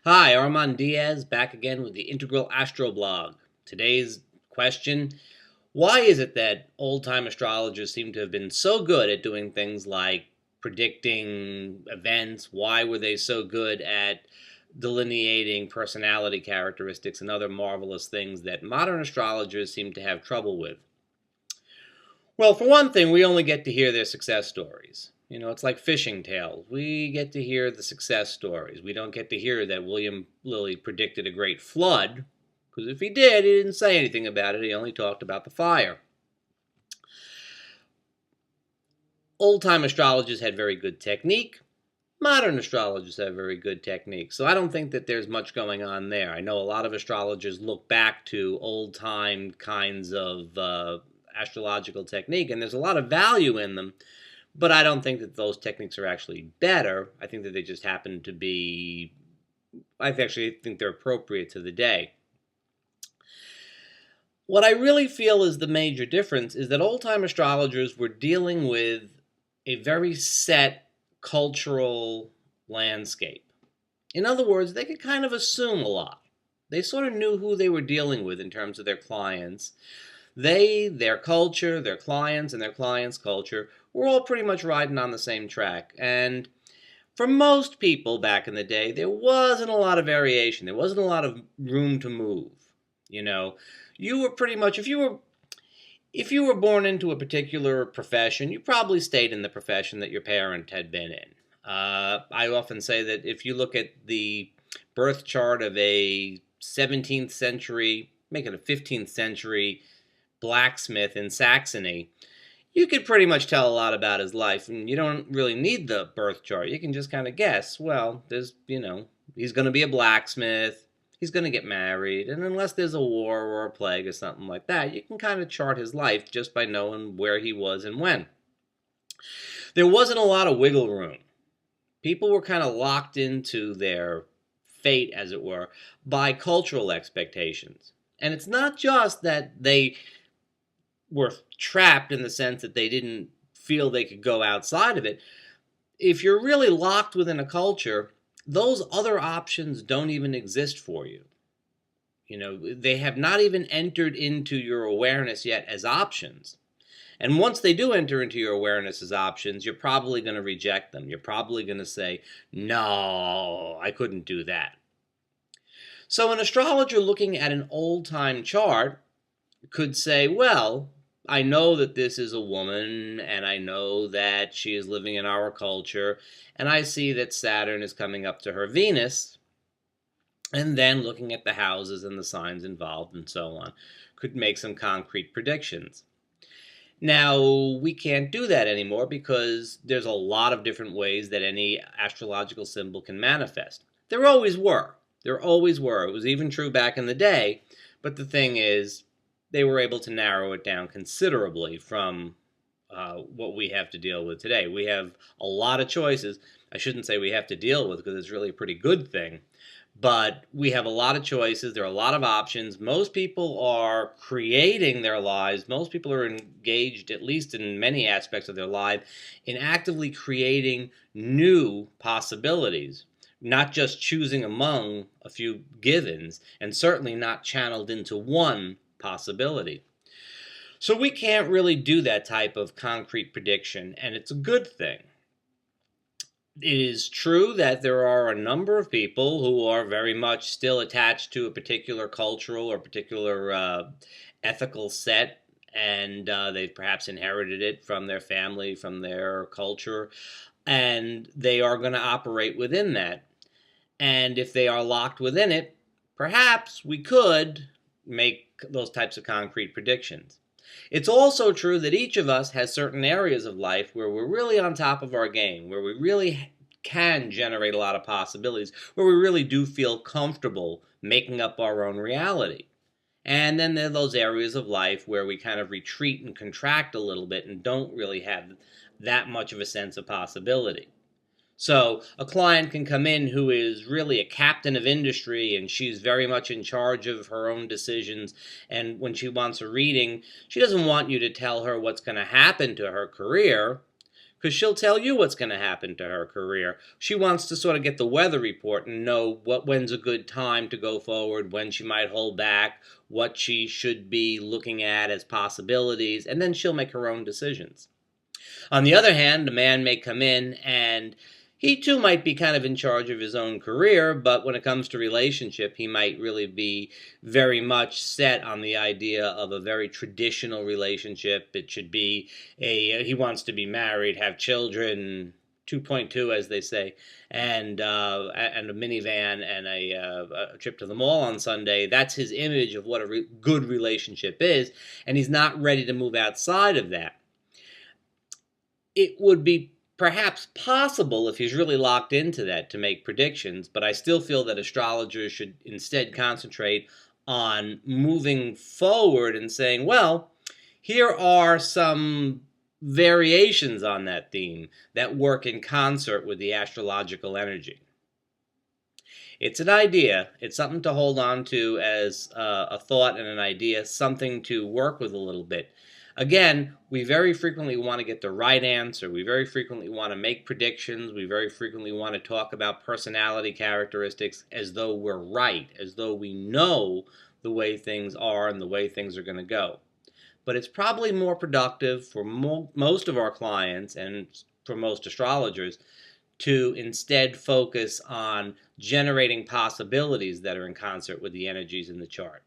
Hi, Armand Diaz back again with the Integral Astroblog. Today's question: why is it that old-time astrologers seem to have been so good at doing things like predicting events? Why were they so good at delineating personality characteristics and other marvelous things that modern astrologers seem to have trouble with? Well, for one thing, we only get to hear their success stories. It's like fishing tales. We get to hear the success stories. We don't get to hear that William Lilly predicted a great flood, because if he did, he didn't say anything about it. He only talked about the fire. Old-time astrologers had very good technique. Modern astrologers have very good technique. So I don't think that there's much going on there. I know a lot of astrologers look back to old-time kinds of astrological technique, and there's a lot of value in them. But I don't think that those techniques are actually better. I think that they just happen to be, I actually think they're appropriate to the day. What I really feel is the major difference is that old-time astrologers were dealing with a very set cultural landscape. In other words, they could kind of assume a lot. They sort of knew who they were dealing with in terms of their clients. Their culture, their clients, and their clients' culture were all pretty much riding on the same track. And for most people back in the day, there wasn't a lot of variation. There wasn't a lot of room to move. You were pretty much, if you were born into a particular profession, you probably stayed in the profession that your parent had been in. I often say that if you look at the birth chart of a 17th century, make it a 15th century blacksmith in Saxony, you could pretty much tell a lot about his life, and you don't really need the birth chart. You can just kind of guess, well, he's going to be a blacksmith, he's going to get married, and unless there's a war or a plague or something like that, you can kind of chart his life just by knowing where he was and when. There wasn't a lot of wiggle room. People were kind of locked into their fate, as it were, by cultural expectations. And it's not just that they were trapped in the sense that they didn't feel they could go outside of it. If you're really locked within a culture, those other options don't even exist for you. They have not even entered into your awareness yet as options. And once they do enter into your awareness as options, you're probably going to reject them. You're probably going to say, no, I couldn't do that. So an astrologer looking at an old-time chart could say, well, I know that this is a woman, and I know that she is living in our culture, and I see that Saturn is coming up to her Venus, and then looking at the houses and the signs involved and so on, could make some concrete predictions. Now, we can't do that anymore because there's a lot of different ways that any astrological symbol can manifest. There always were. There always were. It was even true back in the day, but the thing is, they were able to narrow it down considerably from what we have to deal with today. We have a lot of choices. I shouldn't say we have to deal with because it's really a pretty good thing. But we have a lot of choices. There are a lot of options. Most people are creating their lives. Most people are engaged, at least in many aspects of their life, in actively creating new possibilities. Not just choosing among a few givens, and certainly not channeled into one possibility. So we can't really do that type of concrete prediction, and it's a good thing. It is true that there are a number of people who are very much still attached to a particular cultural or particular ethical set, and they've perhaps inherited it from their family, from their culture, and they are going to operate within that. And if they are locked within it, perhaps we could make those types of concrete predictions. It's also true that each of us has certain areas of life where we're really on top of our game, where we really can generate a lot of possibilities, where we really do feel comfortable making up our own reality. And then there are those areas of life where we kind of retreat and contract a little bit and don't really have that much of a sense of possibility. So a client can come in who is really a captain of industry, and she's very much in charge of her own decisions. And when she wants a reading, she doesn't want you to tell her what's going to happen to her career, because she'll tell you what's going to happen to her career. She wants to sort of get the weather report and know when's a good time to go forward, when she might hold back, what she should be looking at as possibilities, and then she'll make her own decisions. On the other hand, a man may come in and he too might be kind of in charge of his own career, but when it comes to relationship, he might really be very much set on the idea of a very traditional relationship. It should be he wants to be married, have children, 2.2 as they say, and a minivan and a trip to the mall on Sunday. That's his image of what a good relationship is, and he's not ready to move outside of that. It would be perhaps possible, if he's really locked into that, to make predictions, but I still feel that astrologers should instead concentrate on moving forward and saying, well, here are some variations on that theme that work in concert with the astrological energy. It's an idea. It's something to hold on to as a thought and an idea, something to work with a little bit. Again, we very frequently want to get the right answer. We very frequently want to make predictions. We very frequently want to talk about personality characteristics as though we're right, as though we know the way things are and the way things are going to go. But it's probably more productive for most of our clients and for most astrologers to instead focus on generating possibilities that are in concert with the energies in the chart.